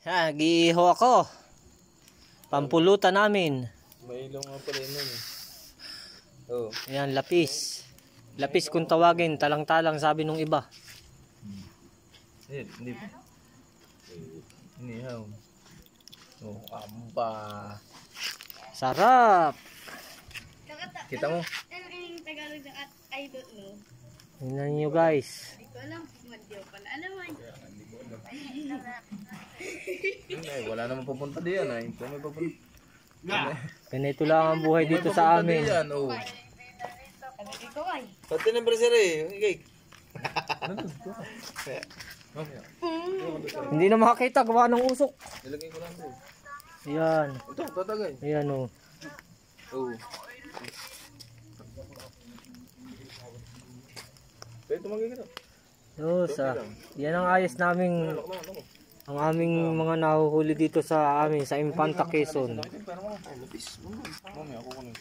Ha, giiho ako. Pampulutan namin. May ilong nga pala yun eh. Oh. Ayan, lapis. Lapis kung tawagin, talang-talang sabi nung iba. Hindi pa. Inihaw. Oh, amba. Sarap. Kita mo? Ano yung Tagalog ng at I don't know. Tingnan nyo guys. Hindi ko alam kung madyaw pala. Ano man? Ay, wala naman pupunta diyan ay. Ito may pupunta. Ganito lang ang buhay dito sa amin. Diyan, oh. Sabi ko ay. Pati ng anniversary, cake. Hindi na makakita, gawa ng usok. Nilagay ko lang 'to. Ayan. Ito, tatagay. Ayan o. Oh. Pwede tumagay ka. Yan ang ayos naming, ang aming mga nahuhuli dito sa amin, sa Infanta Quezon. Mami, ako kunin.